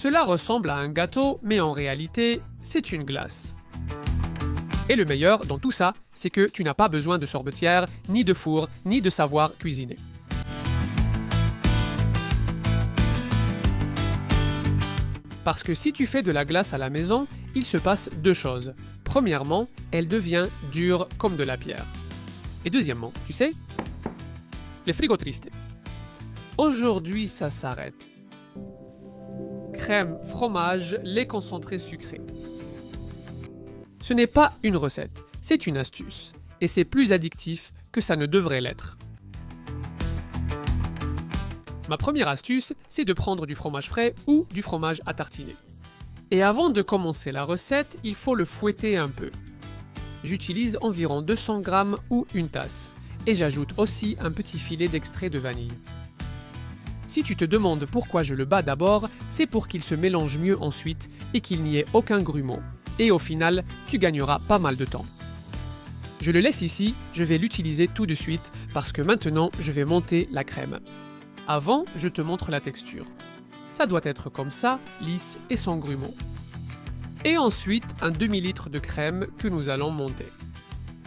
Cela ressemble à un gâteau, mais en réalité, c'est une glace. Et le meilleur dans tout ça, c'est que tu n'as pas besoin de sorbetière, ni de four, ni de savoir cuisiner. Parce que si tu fais de la glace à la maison, il se passe deux choses. Premièrement, elle devient dure comme de la pierre. Et deuxièmement, tu sais, les frigo tristes. Aujourd'hui, ça s'arrête. Crème, fromage, lait concentré sucré. Ce n'est pas une recette, c'est une astuce. Et c'est plus addictif que ça ne devrait l'être. Ma première astuce, c'est de prendre du fromage frais ou du fromage à tartiner. Et avant de commencer la recette, il faut le fouetter un peu. J'utilise environ 200 g ou une tasse. Et j'ajoute aussi un petit filet d'extrait de vanille. Si tu te demandes pourquoi je le bats d'abord, c'est pour qu'il se mélange mieux ensuite et qu'il n'y ait aucun grumeau. Et au final, tu gagneras pas mal de temps. Je le laisse ici, je vais l'utiliser tout de suite parce que maintenant je vais monter la crème. Avant, je te montre la texture. Ça doit être comme ça, lisse et sans grumeaux. Et ensuite, un demi-litre de crème que nous allons monter.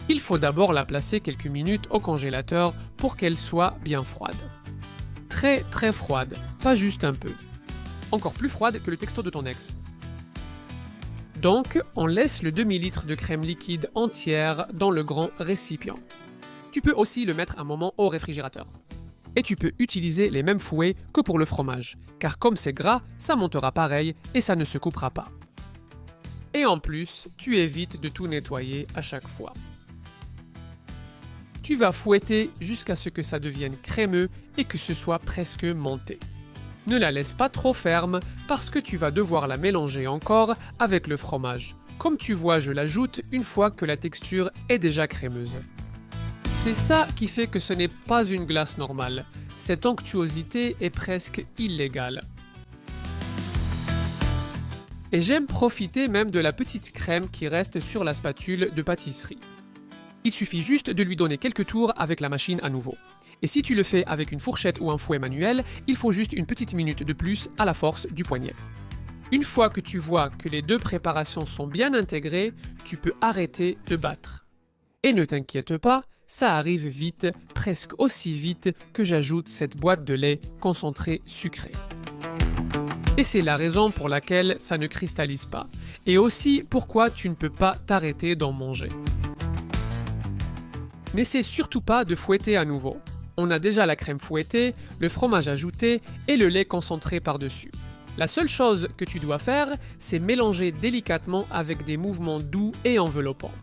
Il faut d'abord la placer quelques minutes au congélateur pour qu'elle soit bien froide. Très froide, pas juste un peu. Encore plus froide que le texto de ton ex. Donc, on laisse le demi-litre de crème liquide entière dans le grand récipient. Tu peux aussi le mettre un moment au réfrigérateur. Et tu peux utiliser les mêmes fouets que pour le fromage, car comme c'est gras, ça montera pareil et ça ne se coupera pas. Et en plus, tu évites de tout nettoyer à chaque fois. Tu vas fouetter jusqu'à ce que ça devienne crémeux et que ce soit presque monté. Ne la laisse pas trop ferme parce que tu vas devoir la mélanger encore avec le fromage. Comme tu vois, je l'ajoute une fois que la texture est déjà crémeuse. C'est ça qui fait que ce n'est pas une glace normale. Cette onctuosité est presque illégale. Et j'aime profiter même de la petite crème qui reste sur la spatule de pâtisserie. Il suffit juste de lui donner quelques tours avec la machine à nouveau. Et si tu le fais avec une fourchette ou un fouet manuel, il faut juste une petite minute de plus à la force du poignet. Une fois que tu vois que les deux préparations sont bien intégrées, tu peux arrêter de battre. Et ne t'inquiète pas, ça arrive vite, presque aussi vite que j'ajoute cette boîte de lait concentré sucré. Et c'est la raison pour laquelle ça ne cristallise pas. Et aussi pourquoi tu ne peux pas t'arrêter d'en manger. N'essaie surtout pas de fouetter à nouveau. On a déjà la crème fouettée, le fromage ajouté et le lait concentré par-dessus. La seule chose que tu dois faire, c'est mélanger délicatement avec des mouvements doux et enveloppants.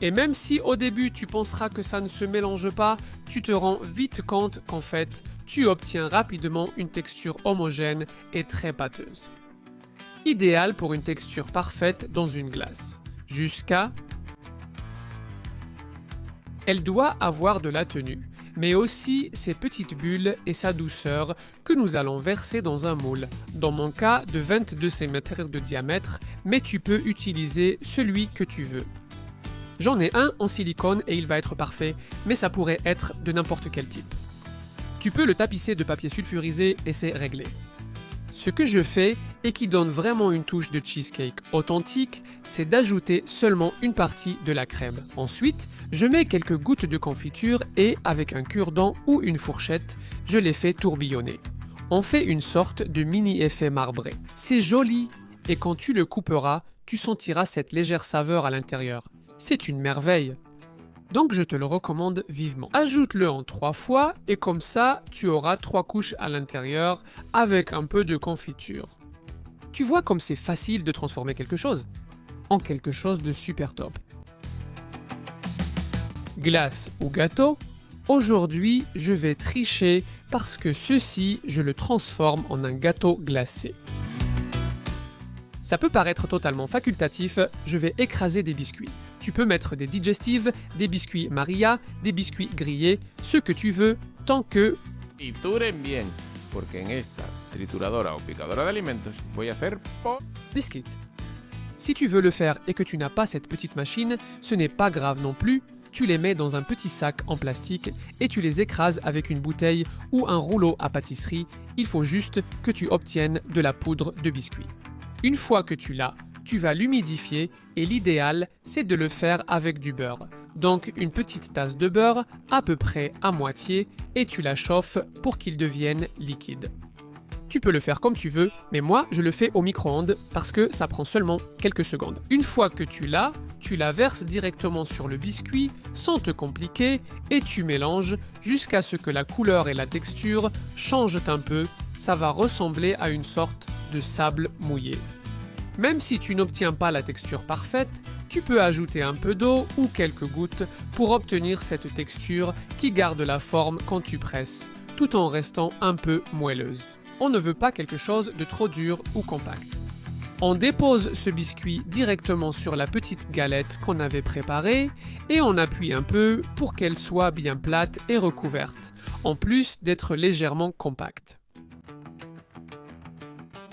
Et même si au début tu penseras que ça ne se mélange pas, tu te rends vite compte qu'en fait, tu obtiens rapidement une texture homogène et très pâteuse. Idéal pour une texture parfaite dans une glace. Jusqu'à... Elle doit avoir de la tenue, mais aussi ses petites bulles et sa douceur que nous allons verser dans un moule. Dans mon cas, de 22 cm de diamètre, mais tu peux utiliser celui que tu veux. J'en ai un en silicone et il va être parfait, mais ça pourrait être de n'importe quel type. Tu peux le tapisser de papier sulfurisé et c'est réglé. Ce que je fais, et qui donne vraiment une touche de cheesecake authentique, c'est d'ajouter seulement une partie de la crème. Ensuite, je mets quelques gouttes de confiture et, avec un cure-dent ou une fourchette, je les fais tourbillonner. On fait une sorte de mini-effet marbré. C'est joli, et quand tu le couperas, tu sentiras cette légère saveur à l'intérieur. C'est une merveille. Donc je te le recommande vivement. Ajoute-le en 3 fois et comme ça, tu auras 3 couches à l'intérieur avec un peu de confiture. Tu vois comme c'est facile de transformer quelque chose en quelque chose de super top. Glace ou gâteau? Aujourd'hui, je vais tricher parce que ceci, je le transforme en un gâteau glacé. Ça peut paraître totalement facultatif, je vais écraser des biscuits. Tu peux mettre des digestives, des biscuits Maria, des biscuits grillés, ce que tu veux, tant que... Trituren bien, porque en esta trituradora o picadora de alimentos voy a hacer biscuits. Si tu veux le faire et que tu n'as pas cette petite machine, ce n'est pas grave non plus, tu les mets dans un petit sac en plastique et tu les écrases avec une bouteille ou un rouleau à pâtisserie. Il faut juste que tu obtiennes de la poudre de biscuit. Une fois que tu l'as, tu vas l'humidifier et l'idéal, c'est de le faire avec du beurre. Donc une petite tasse de beurre, à peu près à moitié, et tu la chauffes pour qu'il devienne liquide. Tu peux le faire comme tu veux, mais moi je le fais au micro-ondes parce que ça prend seulement quelques secondes. Une fois que tu l'as, tu la verses directement sur le biscuit sans te compliquer et tu mélanges jusqu'à ce que la couleur et la texture changent un peu. Ça va ressembler à une sorte de sable mouillé. Même si tu n'obtiens pas la texture parfaite, tu peux ajouter un peu d'eau ou quelques gouttes pour obtenir cette texture qui garde la forme quand tu presses, tout en restant un peu moelleuse. On ne veut pas quelque chose de trop dur ou compact. On dépose ce biscuit directement sur la petite galette qu'on avait préparée et on appuie un peu pour qu'elle soit bien plate et recouverte, en plus d'être légèrement compacte.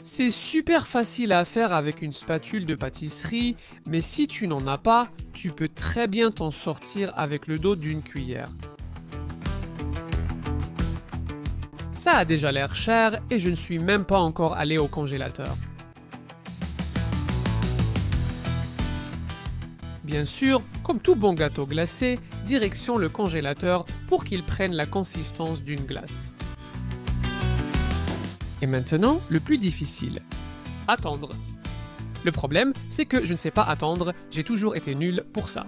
C'est super facile à faire avec une spatule de pâtisserie, mais si tu n'en as pas, tu peux très bien t'en sortir avec le dos d'une cuillère. Ça a déjà l'air cher et je ne suis même pas encore allé au congélateur. Bien sûr, comme tout bon gâteau glacé, direction le congélateur pour qu'il prenne la consistance d'une glace. Et maintenant, le plus difficile. Attendre. Le problème, c'est que je ne sais pas attendre, j'ai toujours été nul pour ça.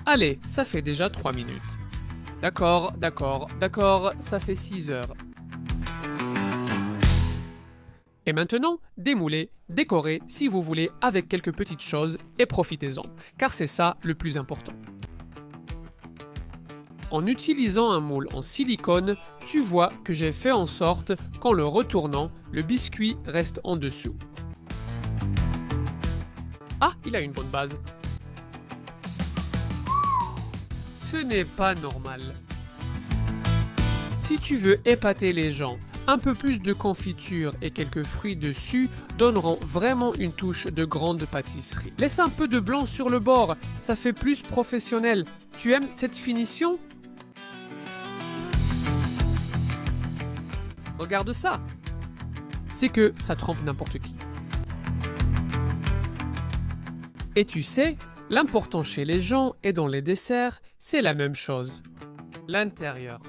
Allez, ça fait déjà 3 minutes. D'accord, ça fait 6 heures. Et maintenant, démoulez, décorez si vous voulez avec quelques petites choses et profitez-en, car c'est ça le plus important. En utilisant un moule en silicone, tu vois que j'ai fait en sorte qu'en le retournant, le biscuit reste en dessous. Ah, il a une bonne base. Ce n'est pas normal. Si tu veux épater les gens, un peu plus de confiture et quelques fruits dessus donneront vraiment une touche de grande pâtisserie. Laisse un peu de blanc sur le bord, ça fait plus professionnel. Tu aimes cette finition ? Regarde ça. C'est que ça trompe n'importe qui. Et tu sais, l'important chez les gens et dans les desserts, c'est la même chose. L'intérieur.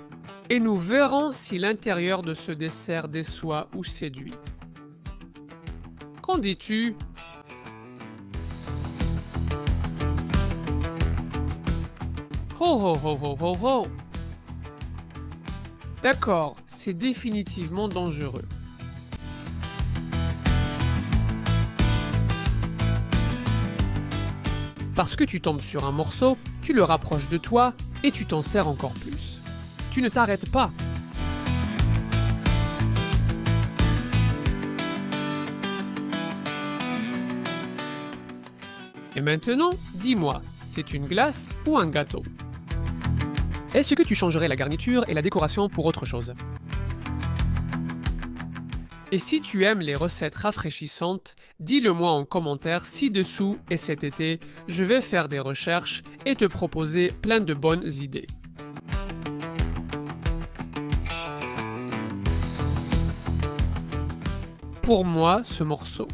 Et nous verrons si l'intérieur de ce dessert déçoit ou séduit. Qu'en dis-tu ? Ho ho ho ho ho ho. D'accord, c'est définitivement dangereux. Parce que tu tombes sur un morceau, tu le rapproches de toi et tu t'en sers encore plus. Tu ne t'arrêtes pas. Et maintenant, dis-moi, c'est une glace ou un gâteau ? Est-ce que tu changerais la garniture et la décoration pour autre chose ? Et si tu aimes les recettes rafraîchissantes, dis-le-moi en commentaire ci-dessous et cet été, je vais faire des recherches et te proposer plein de bonnes idées. Pour moi, ce morceau,